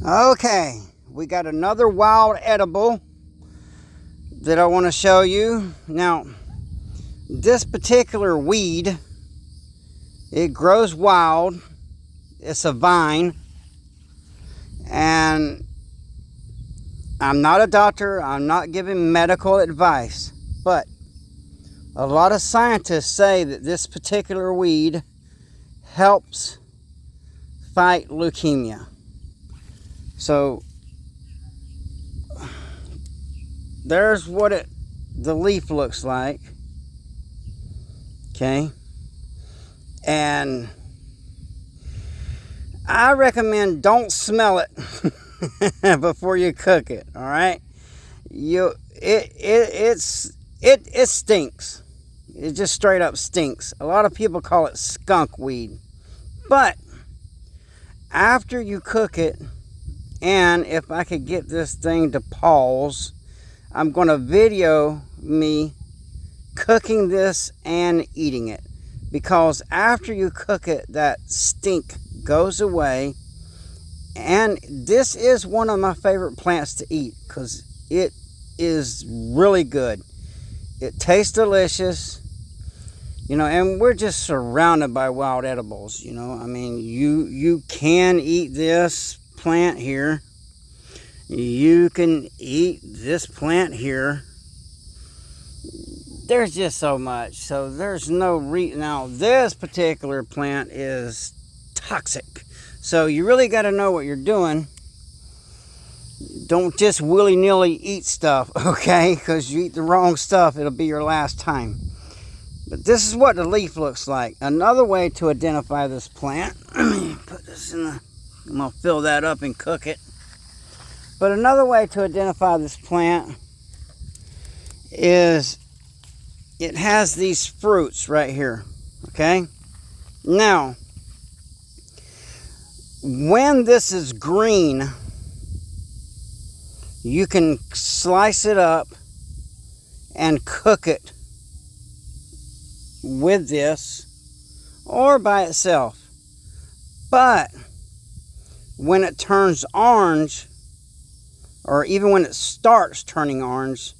Okay, we got another wild edible that I want to show you. Now, this particular weed, it grows wild. It's a vine, and I'm not a doctor. I'm not giving medical advice, but a lot of scientists say that this particular weed helps fight leukemia. So there's what the leaf looks like. Okay, and I recommend don't smell it before you cook it. All right, it stinks. It just straight up stinks. A lot of people call it skunk weed, but after you cook it, and if I could get this thing to pause, I'm going to video me cooking this and eating it, because after you cook it, that stink goes away. And this is one of my favorite plants to eat because it is really good. It tastes delicious, and we're just surrounded by wild edibles. I mean, you can eat this plant here. You can eat this plant here. There's just so much. So there's no reason. Now, this particular plant is toxic. So you really got to know what you're doing. Don't just willy-nilly eat stuff, okay? Because you eat the wrong stuff, it'll be your last time. But this is what the leaf looks like. Another way to identify this plant, let me put this in the, I'm going to fill that up and cook it. But another way to identify this plant is it has these fruits right here, okay? Now, when this is green, you can slice it up and cook it with this or by itself. But when it turns orange, or even when it starts turning orange,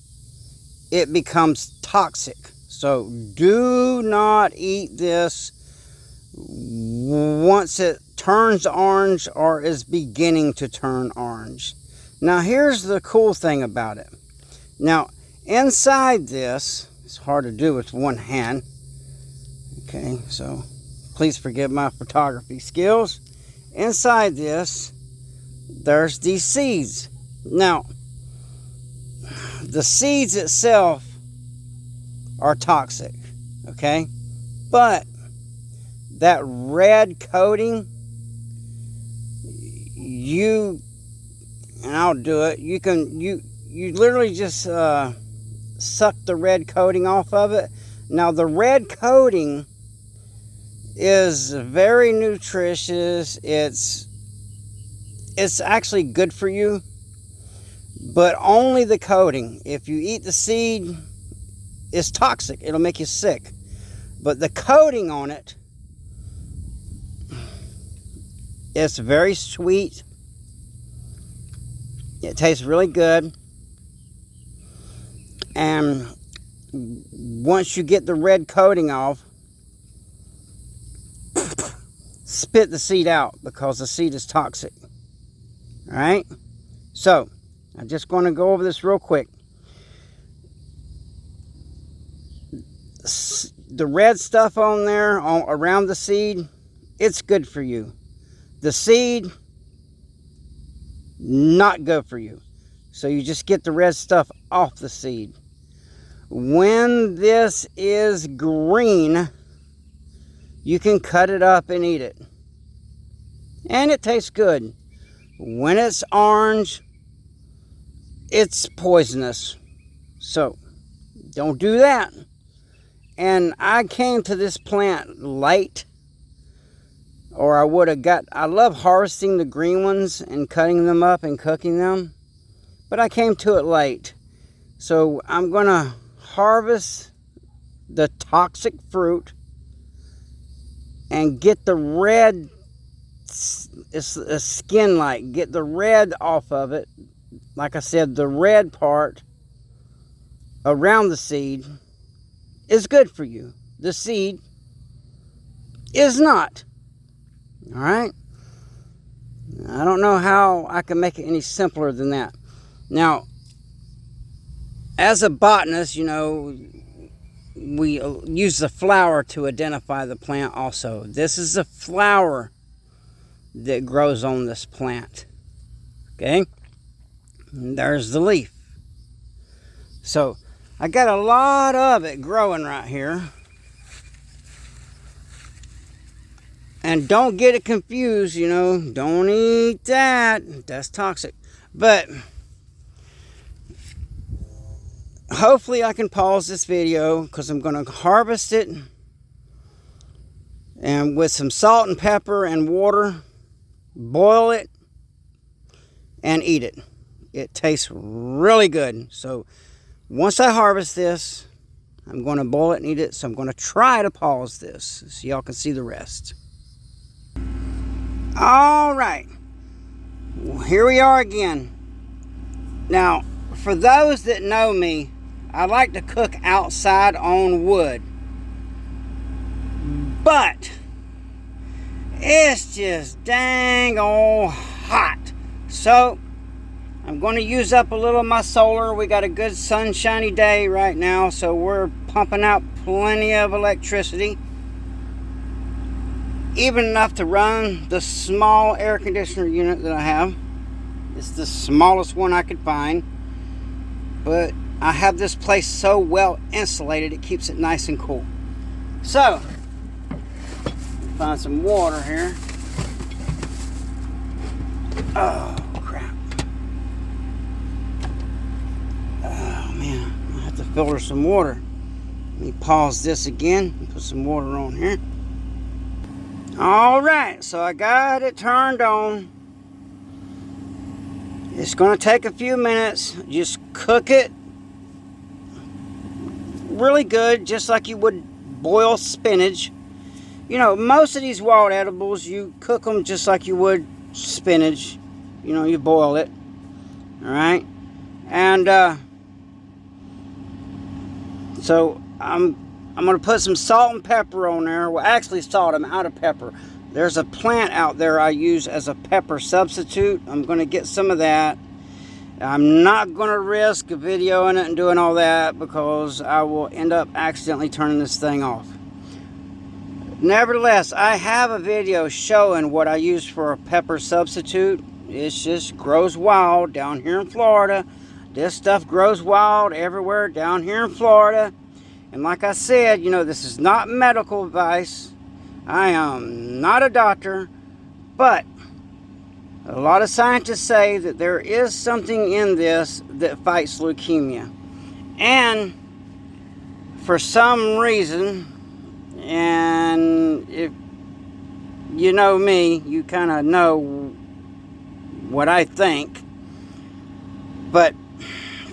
it becomes toxic. So do not eat this once it turns orange or is beginning to turn orange. Now here's the cool thing about it. Now inside this, it's hard to do with one hand. Okay, so please forgive my photography skills. Inside this, there's these seeds. Now, the seeds itself are toxic, okay? But that red coating, and I'll do it, you literally just suck the red coating off of it. Now, the red coating is very nutritious. It's actually good for you, but only the coating. If you eat the seed, it's toxic. It'll make you sick. But the coating on it, it's very sweet. It tastes really good. And once you get the red coating off, spit the seed out, because the seed is toxic. All right? So, I'm just going to go over this real quick. The red stuff on there, around the seed, it's good for you. The seed, not good for you. So you just get the red stuff off the seed. When this is green, you can cut it up and eat it. And it tastes good. When it's orange, it's poisonous. So, don't do that. And I came to this plant late, or I would have got, I love harvesting the green ones and cutting them up and cooking them, but I came to it late. So I'm going to harvest the toxic fruit and get the red it's a skin-like. Get the red off of it. Like I said, the red part around the seed is good for you. The seed is not. All right? I don't know how I can make it any simpler than that. Now, as a botanist, you know, we use the flower to identify the plant also. This is a flower that grows on this plant. Okay? And there's the leaf. So, I got a lot of it growing right here. And don't get it confused, you know. Don't eat that. That's toxic. But hopefully I can pause this video because I'm going to harvest it. And with some salt and pepper and water, boil it and eat it. It tastes really good. So once I harvest this, I'm going to boil it and eat it. So I'm going to try to pause this so y'all can see the rest. All right, well, here we are again. Now, for those that know me, I like to cook outside on wood, but it's just dang old hot. So I'm going to use up a little of my solar. We got a good sunshiny day right now, so we're pumping out plenty of electricity. Even enough to run the small air conditioner unit that I have. It's the smallest one I could find. But I have this place so well insulated, it keeps it nice and cool. So, find some water here. Oh, crap. Oh, man. I have to filter some water. Let me pause this again and put some water on here. Alright, so I got it turned on. It's going to take a few minutes. Just cook it really good, just like you would boil spinach. You know, most of these wild edibles, you cook them just like you would spinach. You know, you boil it. Alright? And, so I'm going to put some salt and pepper on there. Well, actually salt. I'm out of pepper. There's a plant out there I use as a pepper substitute. I'm going to get some of that. I'm not going to risk videoing it and doing all that because I will end up accidentally turning this thing off. Nevertheless, I have a video showing what I use for a pepper substitute. It just grows wild down here in Florida. This stuff grows wild everywhere down here in Florida. And like I said, you know, this is not medical advice. I am not a doctor, but a lot of scientists say that there is something in this that fights leukemia. And for some reason, and if you know me, you kind of know what I think, but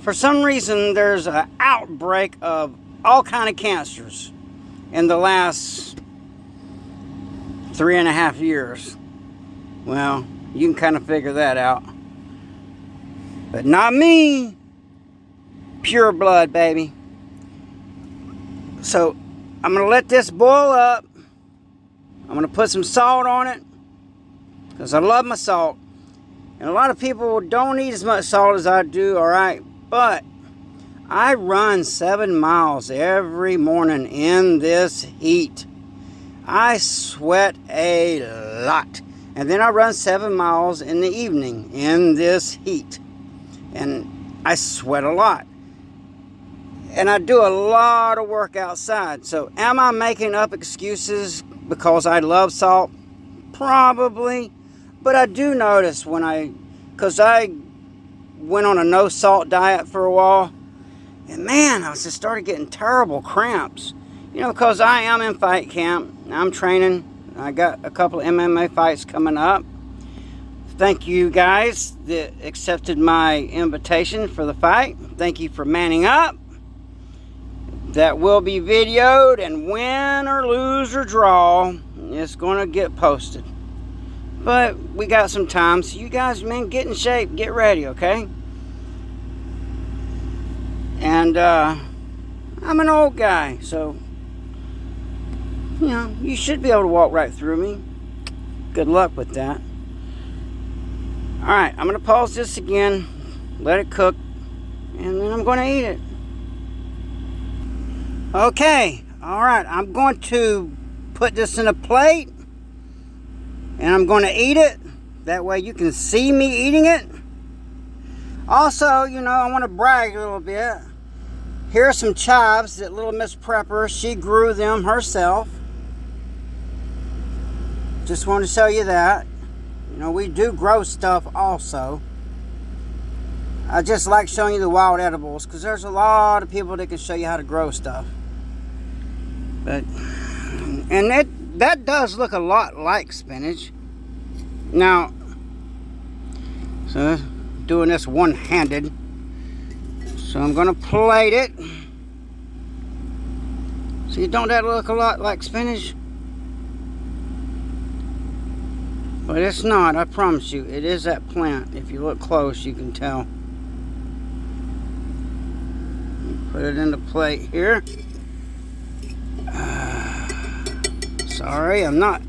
for some reason there's an outbreak of all kind of cancers in the last 3.5 years. Well, you can kind of figure that out. But not me. Pure blood, baby. So, I'm going to let this boil up. I'm going to put some salt on it, because I love my salt. And a lot of people don't eat as much salt as I do, alright? But I run 7 miles every morning in this heat. I sweat a lot. And then I run 7 miles in the evening in this heat. And I sweat a lot. And I do a lot of work outside. So am I making up excuses because I love salt? Probably. But I do notice because I went on a no salt diet for a while. And man, I just started getting terrible cramps. You know, because I am in fight camp. I'm training. I got a couple of MMA fights coming up. Thank you guys that accepted my invitation for the fight. Thank you for manning up. That will be videoed, and win or lose or draw, it's going to get posted. But we got some time, so you guys, man, get in shape, get ready, okay? And I'm an old guy, so you know, you should be able to walk right through me. Good luck with that. Alright, I'm going to pause this again, let it cook, and then I'm going to eat it. Okay, alright, I'm going to put this in a plate, and I'm going to eat it. That way you can see me eating it. Also, you know, I want to brag a little bit. Here are some chives that little Miss Prepper, she grew them herself. Just wanted to show you that. You know, we do grow stuff also. I just like showing you the wild edibles because there's a lot of people that can show you how to grow stuff. But, and that does look a lot like spinach. Now, so doing this one-handed. So I'm going to plate it. See, don't that look a lot like spinach? But it's not, I promise you. It is that plant. If you look close, you can tell. Put it in the plate here. Sorry, I'm not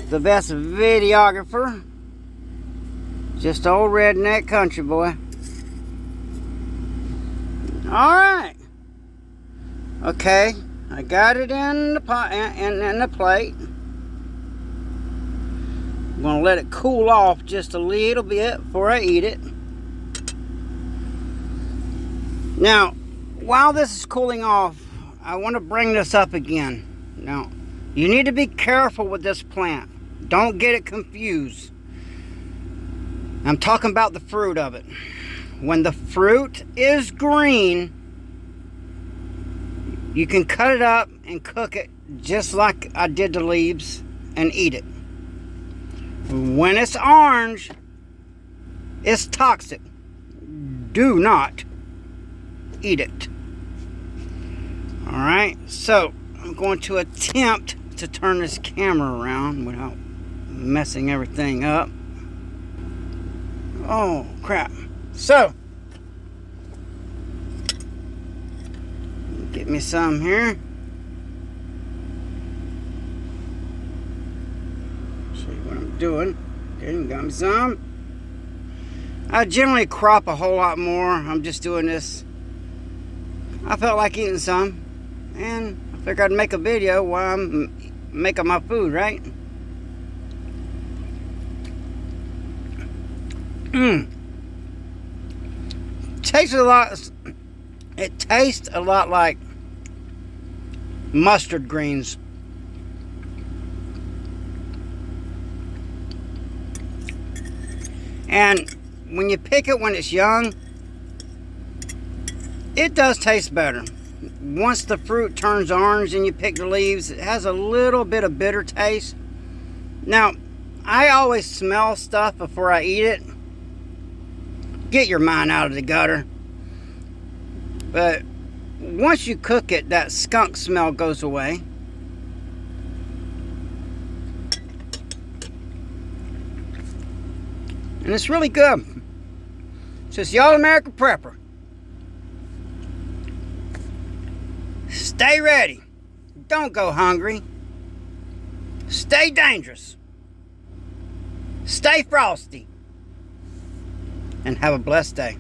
the best videographer. Just old redneck country boy. Alright. Okay, I got it in the pot in the plate. I'm going to let it cool off just a little bit before I eat it. Now, while this is cooling off, I want to bring this up again. Now, you need to be careful with this plant. Don't get it confused. I'm talking about the fruit of it. When the fruit is green, you can cut it up and cook it just like I did the leaves and eat it. When it's orange, it's toxic. Do not eat it. Alright, so I'm going to attempt to turn this camera around without messing everything up. Oh, crap. So, get me some here. See what I'm doing. Okay, got me some. I generally crop a whole lot more. I'm just doing this. I felt like eating some, and I figured I'd make a video while I'm making my food, right? Tastes a lot. It tastes a lot like mustard greens. And when you pick it when it's young, it does taste better. Once the fruit turns orange and you pick the leaves, it has a little bit of bitter taste. Now, I always smell stuff before I eat it. Get your mind out of the gutter. But once you cook it, that skunk smell goes away. And it's really good. So it's the All-American Prepper. Stay ready. Don't go hungry. Stay dangerous. Stay frosty. And have a blessed day.